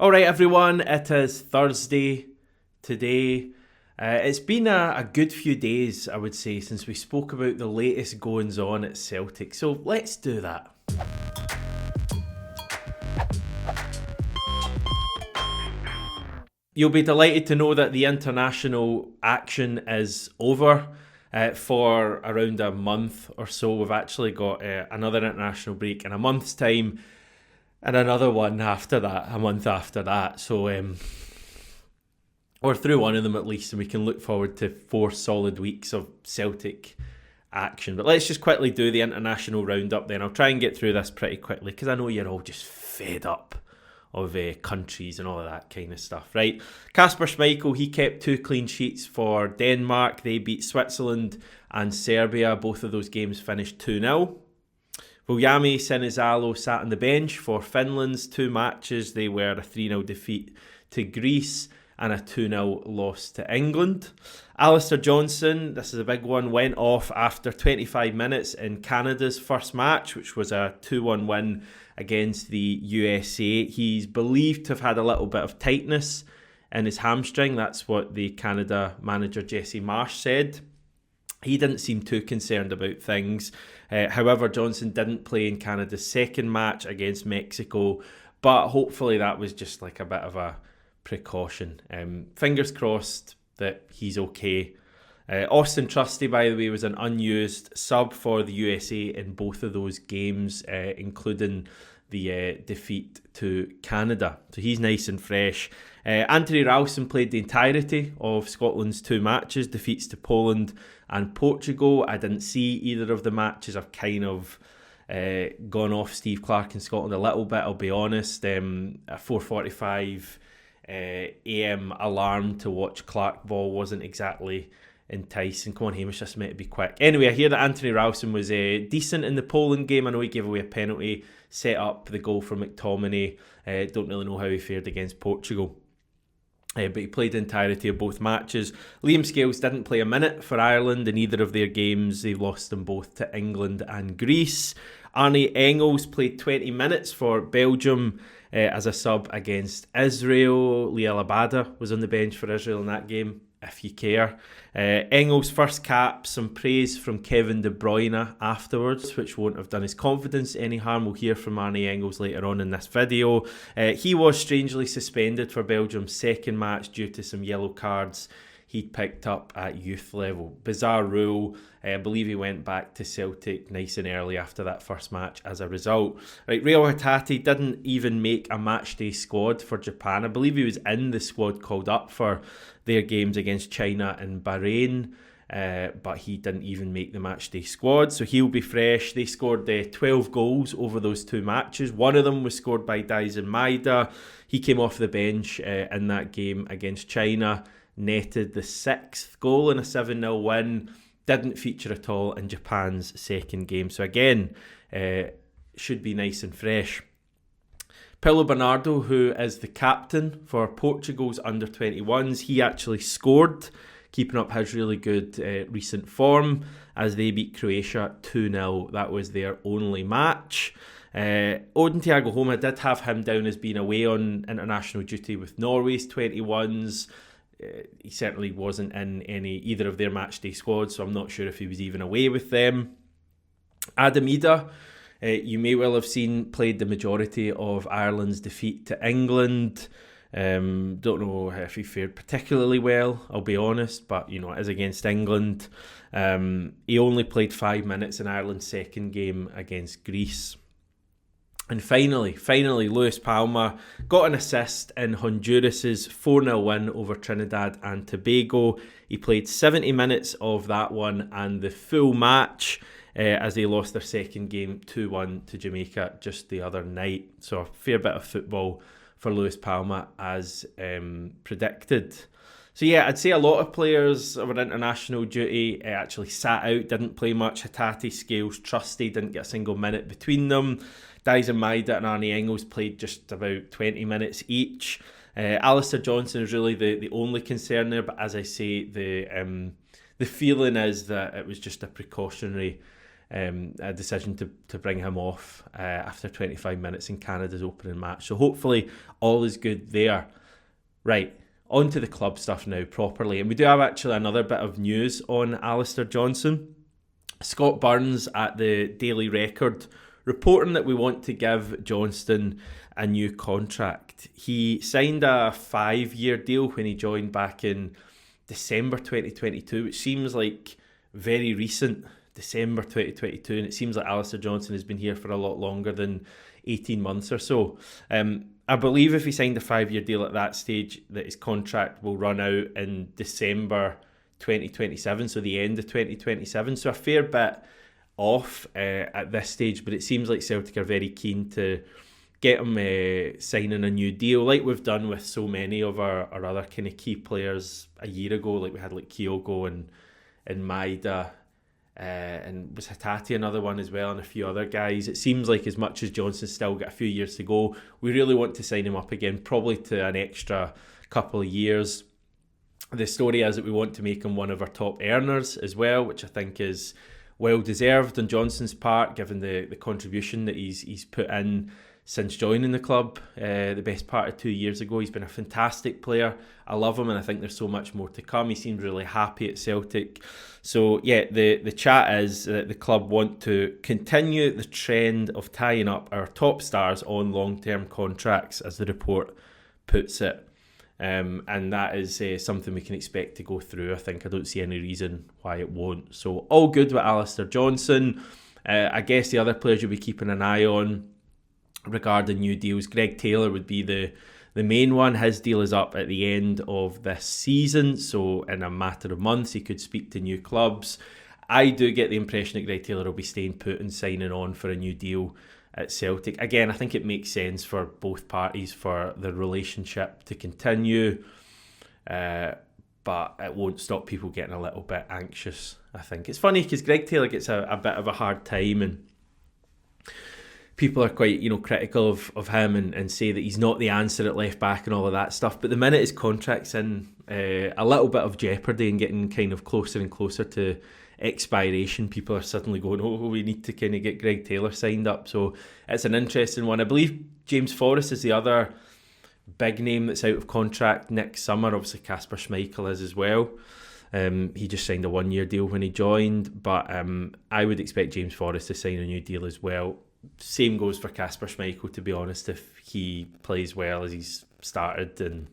Alright everyone, it is Thursday today. It's been a good few days, I would say, since we spoke about the latest goings on at Celtic, so let's do that. You'll be delighted to know that the international action is over. For around a month or so. We've actually got another international break in a month's time, and another one after that, a month after that. So we're through one of them at least, and we can look forward to 4 solid weeks of Celtic action. But let's just quickly do the international roundup then. I'll try and get through this pretty quickly, because I know you're all just fed up of countries and all of that kind of stuff, right? Kasper Schmeichel, he kept 2 clean sheets for Denmark. They beat Switzerland and Serbia. Both of those games finished 2-0. Vuljami Senizalo sat on the bench for Finland's 2 matches. They were a 3-0 defeat to Greece and a 2-0 loss to England. Alistair Johnston, this is a big one, went off after 25 minutes in Canada's first match, which was a 2-1 win against the USA. He's believed to have had a little bit of tightness in his hamstring. That's what the Canada manager Jesse Marsh said. He didn't seem too concerned about things. However, Johnston didn't play in Canada's second match against Mexico, but hopefully that was just like a bit of a precaution. Fingers crossed that he's okay. Austin Trusty, by the way, was an unused sub for the USA in both of those games, including the defeat to Canada. So he's nice and fresh. Anthony Ralston played the entirety of Scotland's 2 matches, defeats to Poland and Portugal. I didn't see either of the matches. I've kind of gone off Steve Clarke in Scotland a little bit, I'll be honest. A 4:45 AM alarm to watch Clarke ball wasn't exactly enticing. Come on, Hamish, this might be quick. Anyway, I hear that Anthony Ralston was decent in the Poland game. I know he gave away a penalty, set up the goal for McTominay. Don't really know how he fared against Portugal. But he played the entirety of both matches. Liam Scales didn't play a minute for Ireland in either of their games. They lost them both to England and Greece. Arne Engels played 20 minutes for Belgium as a sub against Israel. Liel Abada was on the bench for Israel in that game, if you care. Engels' first cap, some praise from Kevin De Bruyne afterwards, which won't have done his confidence any harm. We'll hear from Arne Engels later on in this video. He was strangely suspended for Belgium's second match due to some yellow cards he'd picked up at youth level. Bizarre rule. I believe he went back to Celtic nice and early after that first match as a result. Right, Reo Hatate didn't even make a matchday squad for Japan. I believe he was in the squad called up for their games against China and Bahrain, but he didn't even make the matchday squad, so he'll be fresh. They scored 12 goals over those 2 matches. One of them was scored by Daisen Maeda. He came off the bench in that game against China, netted the 6th goal in a 7-0 win, didn't feature at all in Japan's second game. So again, should be nice and fresh. Paulo Bernardo, who is the captain for Portugal's under-21s, he actually scored, keeping up his really good recent form as they beat Croatia 2-0. That was their only match. Odin Thiago Homa did have him down as being away on international duty with Norway's 21s. He certainly wasn't in either of their matchday squads, so I'm not sure if he was even away with them. Adam Ida, you may well have seen, played the majority of Ireland's defeat to England. Don't know if he fared particularly well, I'll be honest, but it is against England. He only played 5 minutes in Ireland's second game against Greece. And finally, Luis Palma got an assist in Honduras' 4-0 win over Trinidad and Tobago. He played 70 minutes of that one and the full match as they lost their second game 2-1 to Jamaica just the other night. So a fair bit of football for Luis Palma as predicted. So yeah, I'd say a lot of players of international duty actually sat out, didn't play much. Hatate, Scales, Trusty didn't get a single minute between them. Daisen Maeda and Arne Engels played just about 20 minutes each. Alistair Johnston is really the only concern there, but as I say, the feeling is that it was just a precautionary a decision to bring him off after 25 minutes in Canada's opening match. So hopefully all is good there. Right, on to the club stuff now properly. And we do have actually another bit of news on Alistair Johnston. Scott Burns at the Daily Record reporting that we want to give Johnston a new contract. He signed a 5-year deal when he joined back in December 2022, which seems like very recent, December 2022, and it seems like Alistair Johnston has been here for a lot longer than 18 months or so. I believe if he signed a 5-year deal at that stage, that his contract will run out in December 2027, so the end of 2027. So a fair bit off at this stage, but it seems like Celtic are very keen to get him signing a new deal, like we've done with so many of our other kind of key players a year ago. Like we had like Kyogo and Maeda, and was Hatate another one as well, and a few other guys. It seems like as much as Johnston's still got a few years to go, we really want to sign him up again, probably to an extra couple of years. The story is that we want to make him one of our top earners as well, which I think is well deserved on Johnston's part, given the contribution that he's put in since joining the club the best part of 2 years ago. He's been a fantastic player. I love him, and I think there's so much more to come. He seems really happy at Celtic. So yeah, the chat is that the club want to continue the trend of tying up our top stars on long-term contracts, as the report puts it. And that is something we can expect to go through. I think I don't see any reason why it won't. So all good with Alistair Johnston. I guess the other players you'll be keeping an eye on regarding new deals, Greg Taylor would be the main one. His deal is up at the end of this season, so in a matter of months he could speak to new clubs. I do get the impression that Greg Taylor will be staying put and signing on for a new deal at Celtic. Again, I think it makes sense for both parties for the relationship to continue, but it won't stop people getting a little bit anxious. I think it's funny because Greg Taylor gets a bit of a hard time, and people are quite critical of him and say that he's not the answer at left back and all of that stuff. But the minute his contract's in a little bit of jeopardy and getting kind of closer and closer to expiration, people are suddenly going, oh, we need to kind of get Greg Taylor signed up. So it's an interesting one. I believe James Forrest is the other big name that's out of contract next summer. Obviously Kasper Schmeichel is as well. He just signed a 1-year deal when he joined, but I would expect James Forrest to sign a new deal as well. Same goes for Kasper Schmeichel, to be honest, if he plays well as he's started and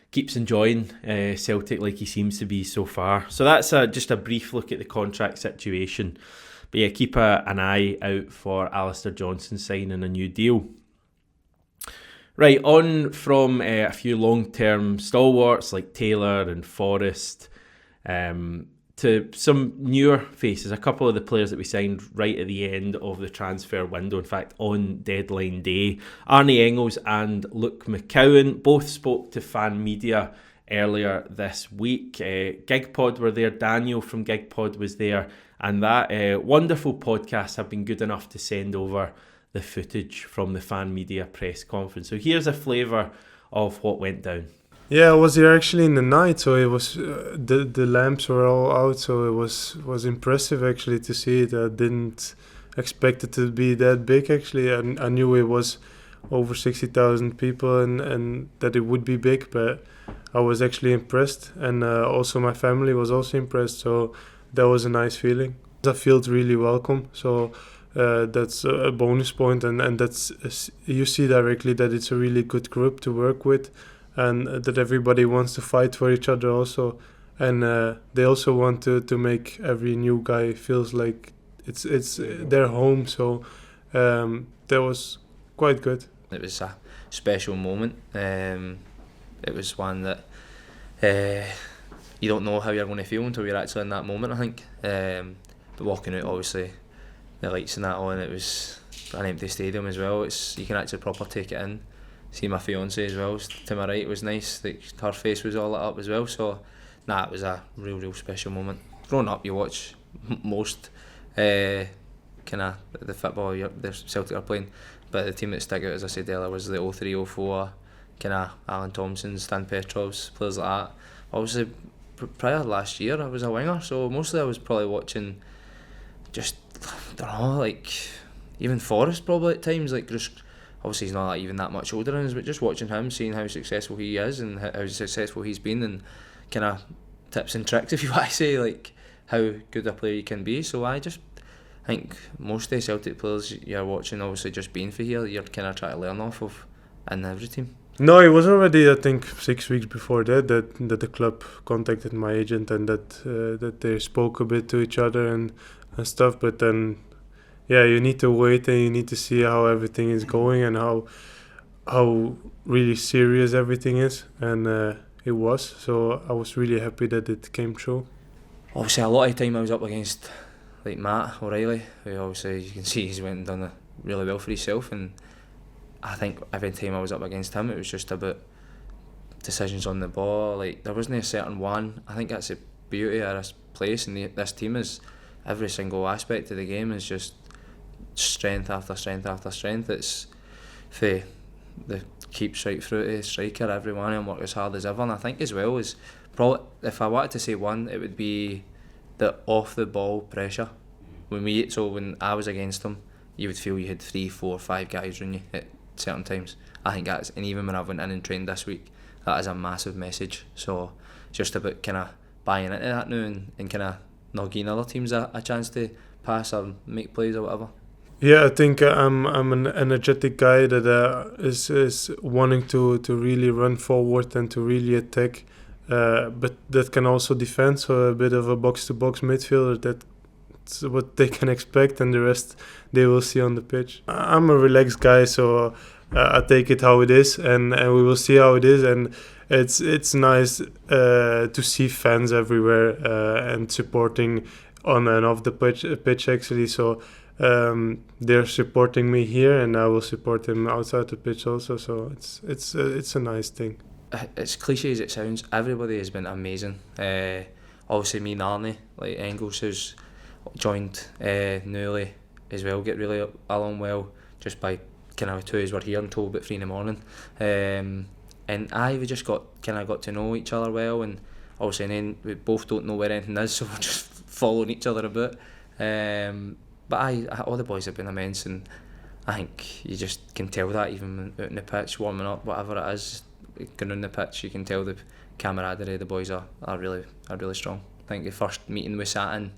keeps enjoying Celtic like he seems to be so far. So that's just a brief look at the contract situation. But yeah, keep an eye out for Alistair Johnston signing a new deal. Right, on from a few long-term stalwarts like Taylor and Forrest, to some newer faces. A couple of the players that we signed right at the end of the transfer window, in fact on deadline day, Arne Engels and Luke McCowan, both spoke to fan media earlier this week. GigPod were there, Daniel from GigPod was there, and that wonderful podcast have been good enough to send over the footage from the fan media press conference. So here's a flavour of what went down. Yeah, I was here actually in the night, so it was the lamps were all out, so it was impressive actually to see it. I didn't expect it to be that big actually. I knew it was over 60,000 people and that it would be big, but I was actually impressed, and also my family was also impressed, so that was a nice feeling. I felt really welcome, so that's a bonus point, and that's you see directly that it's a really good group to work with, and that everybody wants to fight for each other also, and they also want to make every new guy feels like it's their home, so that was quite good. It was a special moment. It was one that you don't know how you're going to feel until you're actually in that moment, I think. But walking out, obviously, the lights and that on, it was an empty stadium as well. You can actually proper take it in. See my fiancée as well to my right, it was nice. Like, her face was all lit up as well. So, it was a real special moment. Growing up, you watch most kind of the football the Celtic are playing, but the team that stuck out, as I said earlier, was the 03, 04, kind of Alan Thompson, Stan Petrovs, players like that. Obviously, prior last year, I was a winger, so mostly I was probably watching just, I don't know, like, even Forrest probably at times, like, just, obviously he's not even that much older than us, but just watching him, seeing how successful he is and how successful he's been, and kind of tips and tricks, if you want to say, like, how good a player he can be. So I think most of the Celtic players you're watching, obviously just being for here, you're kind of trying to learn off of in every team. No, it was already, I think, 6 weeks before that the club contacted my agent, and that they spoke a bit to each other and stuff. But then, yeah, you need to wait and you need to see how everything is going and how really serious everything is. And it was. So I was really happy that it came true. Obviously, a lot of time I was up against like Matt O'Reilly, who obviously you can see he's went and done really well for himself, and I think every time I was up against him, it was just about decisions on the ball. Like, there wasn't a certain one. I think that's the beauty of this place and this team, is every single aspect of the game is just strength after strength after strength. It's the keeps right through to striker, everyone, and work as hard as ever. And I think as well is probably, if I wanted to say one, it would be the off the ball pressure. When I was against them, you would feel you had 3, 4, 5 guys around you at certain times. I think that's, and even when I went in and trained this week, that is a massive message. So it's just about kind of buying into that now and kind of not giving other teams a chance to pass or make plays or whatever. Yeah, I think I'm an energetic guy that is wanting to really run forward and to really attack, but that can also defend. So a bit of a box-to-box midfielder, that's what they can expect, and the rest they will see on the pitch. I'm a relaxed guy, so I take it how it is, and we will see how it is. And it's nice to see fans everywhere and supporting on and off the pitch actually. So they're supporting me here, and I will support them outside the pitch also. So it's a nice thing. As cliche as it sounds, everybody has been amazing. Obviously me and Arne, like Engels, who's joined newly as well, get really along well just by kind of 2 hours we're here until about 3 in the morning. And we just got to know each other well, and obviously then we both don't know where anything is, so we're just following each other a bit. But all the boys have been immense, and I think you just can tell that even out in the pitch, warming up, whatever it is, going on the pitch, you can tell the camaraderie. The boys are really strong. I think the first meeting we sat in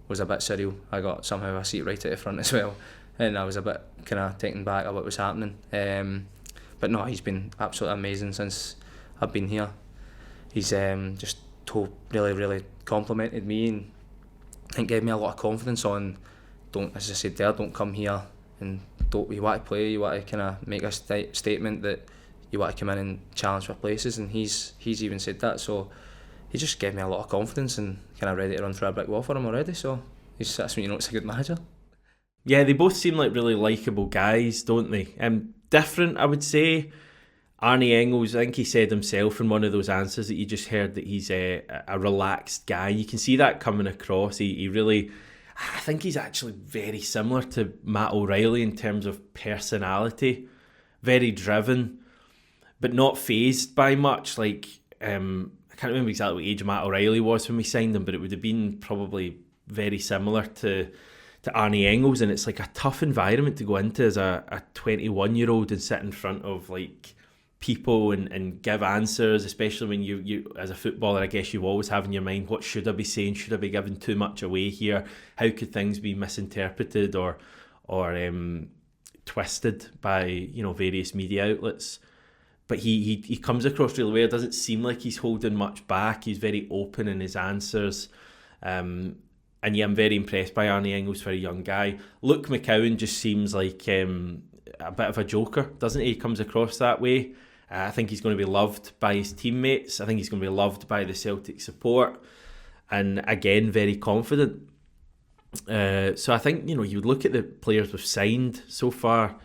was a bit surreal. I got somehow a seat right at the front as well, and I was a bit kind of taken back at what was happening. But no, he's been absolutely amazing since I've been here. He's just really complimented me, and I think gave me a lot of confidence on, as I said there, don't come here and you want to play, you want to kind of make a statement that you want to come in and challenge for places, and he's even said that. So he just gave me a lot of confidence and kind of ready to run through a brick wall for him already. So that's when you know it's a good manager. Yeah, they both seem like really likeable guys, don't they? Different, I would say. Arne Engels, I think he said himself in one of those answers that you just heard that he's a relaxed guy. You can see that coming across. He really, I think he's actually very similar to Matt O'Reilly in terms of personality. Very driven, but not fazed by much. Like, I can't remember exactly what age Matt O'Reilly was when we signed him, but it would have been probably very similar to Arne Engels. And it's like a tough environment to go into as a 21-year-old and sit in front of like people and give answers, especially when you as a footballer, I guess you always have in your mind, what should I be saying? Should I be giving too much away here? How could things be misinterpreted or twisted by various media outlets? But he comes across really well. It doesn't seem like he's holding much back. He's very open in his answers. And yeah, I'm very impressed by Arne Engels for a young guy. Luke McCowan just seems like a bit of a joker, doesn't he? He comes across that way. I think he's going to be loved by his teammates. I think he's going to be loved by the Celtic support. And again, very confident. So I think, you would look at the players we've signed so far.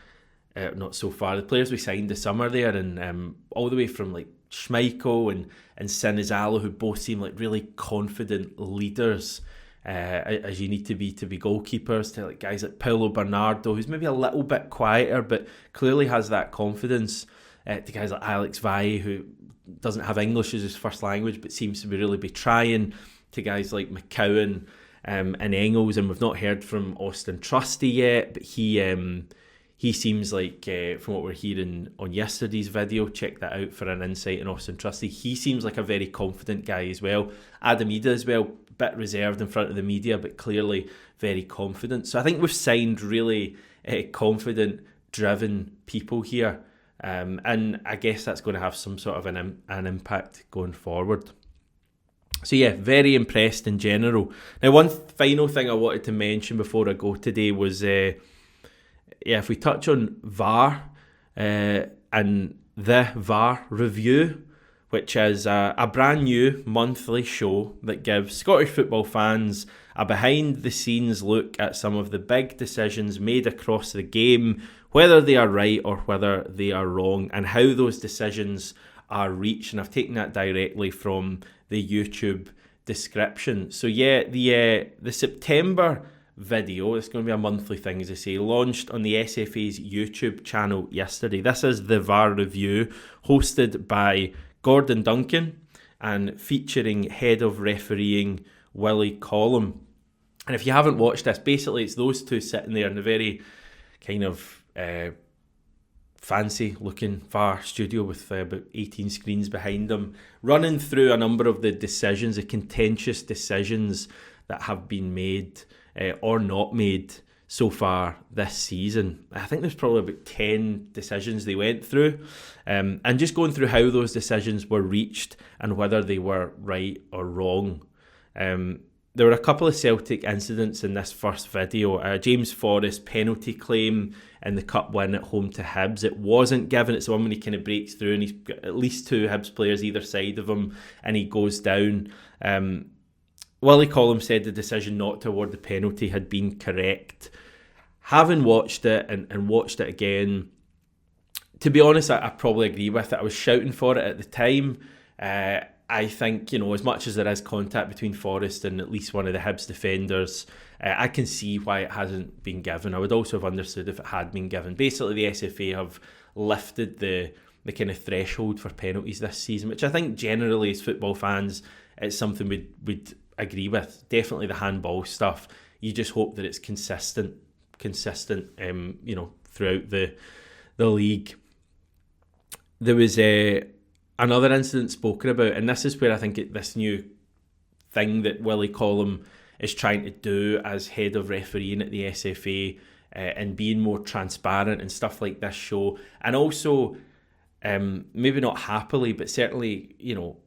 The players we signed this summer there, and all the way from like Schmeichel and Sinizalo, who both seem like really confident leaders, as you need to be goalkeepers, to like guys like Paulo Bernardo, who's maybe a little bit quieter but clearly has that confidence, to guys like Alex Valle, who doesn't have English as his first language but seems to really be trying, to guys like McCowan and Engels, and we've not heard from Austin Trusty yet, but he seems like, from what we're hearing on yesterday's video, check that out for an insight on Austin Trusty, he seems like a very confident guy as well. Adam Ida as well, bit reserved in front of the media, but clearly very confident. So I think we've signed really confident, driven people here. And I guess that's going to have some sort of an impact going forward. So yeah, very impressed in general. Now, one final thing I wanted to mention before I go today was, if we touch on VAR and the VAR review, which is a brand new monthly show that gives Scottish football fans a behind-the-scenes look at some of the big decisions made across the game, whether they are right or whether they are wrong, and how those decisions are reached. And I've taken that directly from the YouTube description. So yeah, the September video, it's going to be a monthly thing, as I say, launched on the SFA's YouTube channel yesterday. This is the VAR review, hosted by Gordon Duncan and featuring head of refereeing Willie Collum. And if you haven't watched this, basically it's those two sitting there in a very kind of fancy looking VAR studio with about 18 screens behind them, running through a number of the decisions, the contentious decisions that have been made or not made so far this season. I think there's probably about 10 decisions they went through, and just going through how those decisions were reached and whether they were right or wrong. There were a couple of Celtic incidents in this first video. James Forrest's penalty claim in the cup win at home to Hibs, it wasn't given. It's the one when he kind of breaks through and he's got at least two Hibs players either side of him and he goes down. Willie Collum said the decision not to award the penalty had been correct. Having watched it and watched it again, to be honest, I probably agree with it. I was shouting for it at the time. I think, as much as there is contact between Forrest and at least one of the Hibs defenders, I can see why it hasn't been given. I would also have understood if it had been given. Basically, the SFA have lifted the kind of threshold for penalties this season, which I think generally as football fans, it's something we'd agree with. Definitely the handball stuff. You just hope that it's consistent, throughout the league. There was another incident spoken about, and this is where I think this new thing that Willie Collum is trying to do as head of refereeing at the SFA, and being more transparent and stuff like this show, and also maybe not happily, but certainly,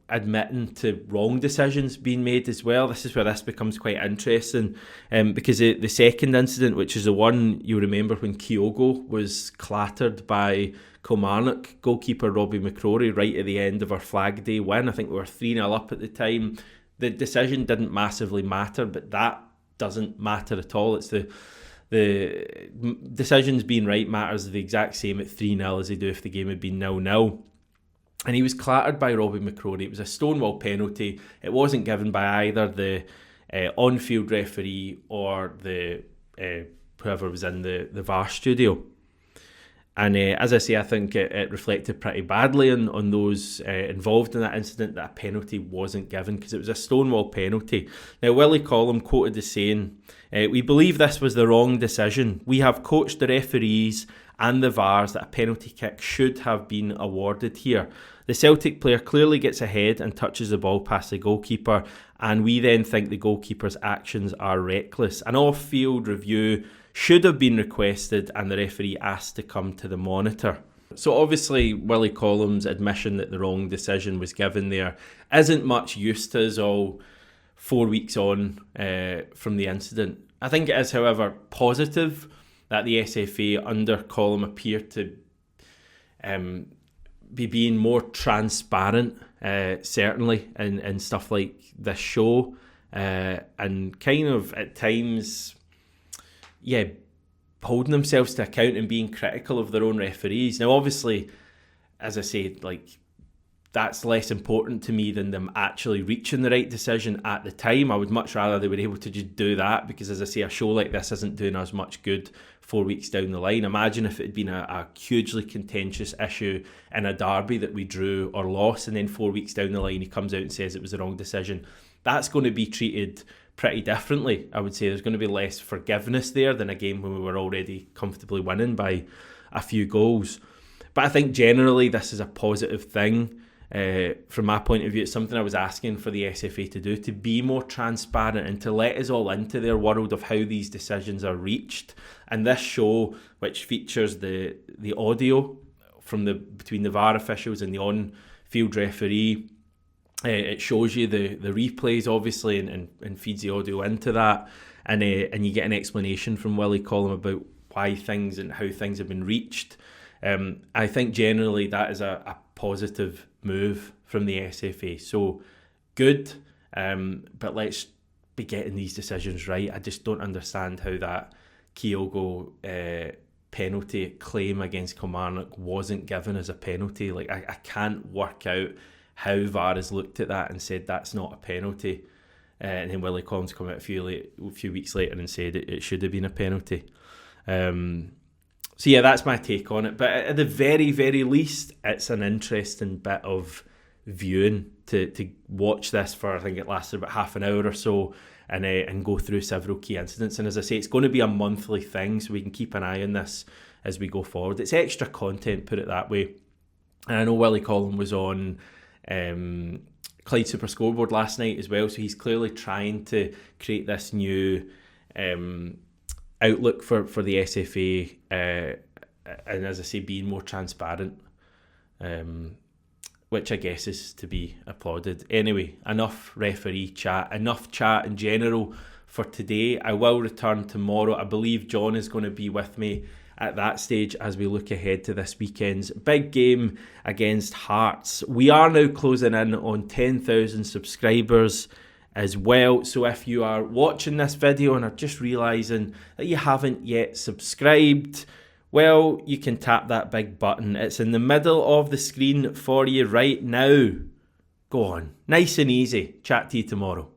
admitting to wrong decisions being made as well. This is where this becomes quite interesting, because the second incident, which is the one you remember when Kyogo was clattered by Kilmarnock goalkeeper Robbie McCrory right at the end of our Flag Day win. I think we were 3-0 up at the time. The decision didn't massively matter, but that doesn't matter at all. It's the decisions being right matters the exact same at 3-0 as they do if the game had been 0-0. And he was clattered by Robbie McCrory. It was a stonewall penalty. It wasn't given by either the on-field referee or the whoever was in the VAR studio. And as I say, I think it reflected pretty badly on those involved in that incident that a penalty wasn't given, because it was a stonewall penalty. Now, Willie Collum quoted as saying, "We believe this was the wrong decision. We have coached the referees and the VARs that a penalty kick should have been awarded here. The Celtic player clearly gets ahead and touches the ball past the goalkeeper, and we then think the goalkeeper's actions are reckless. An off-field review should have been requested and the referee asked to come to the monitor." So obviously Willie Collum's admission that the wrong decision was given there isn't much use to us all 4 weeks on from the incident. I think it is, however, positive that the SFA under Collum appear to be being more transparent, certainly, in stuff like this show, and kind of at times, holding themselves to account and being critical of their own referees. Now, obviously, as I say, that's less important to me than them actually reaching the right decision at the time. I would much rather they were able to just do that, because, as I say, a show like this isn't doing us much good 4 weeks down the line. Imagine if it had been a hugely contentious issue in a derby that we drew or lost, and then 4 weeks down the line he comes out and says it was the wrong decision. That's going to be treated pretty differently. I would say there's going to be less forgiveness there than a game when we were already comfortably winning by a few goals. But I think generally this is a positive thing. From my point of view, it's something I was asking for the SFA to do, to be more transparent and to let us all into their world of how these decisions are reached. And this show, which features the audio from between the VAR officials and the on-field referee, it shows you the replays, obviously, and feeds the audio into that. And you get an explanation from Willie Collum about why things and how things have been reached. I think generally that is a positive move from the SFA. So good, but let's be getting these decisions right. I just don't understand how that Kyogo penalty claim against Kilmarnock wasn't given as a penalty. Like I can't work out how VAR has looked at that and said that's not a penalty. And then Willie Collins come out a few weeks later and said it should have been a penalty. So yeah, that's my take on it. But at the very, very least, it's an interesting bit of viewing to watch this for. I think it lasted about half an hour or so, and go through several key incidents. And as I say, it's going to be a monthly thing, so we can keep an eye on this as we go forward. It's extra content, put it that way. And I know Willie Collum was on Clyde Super Scoreboard last night as well, so he's clearly trying to create this new outlook for the SFA, and as I say, being more transparent, which I guess is to be applauded. Anyway, enough referee chat, enough chat in general for today. I will return tomorrow. I believe John is going to be with me at that stage as we look ahead to this weekend's big game against Hearts. We are now closing in on 10,000 subscribers as well, so if you are watching this video and are just realising that you haven't yet subscribed, well, you can tap that big button. It's in the middle of the screen for you right now. Go on, nice and easy. Chat to you tomorrow.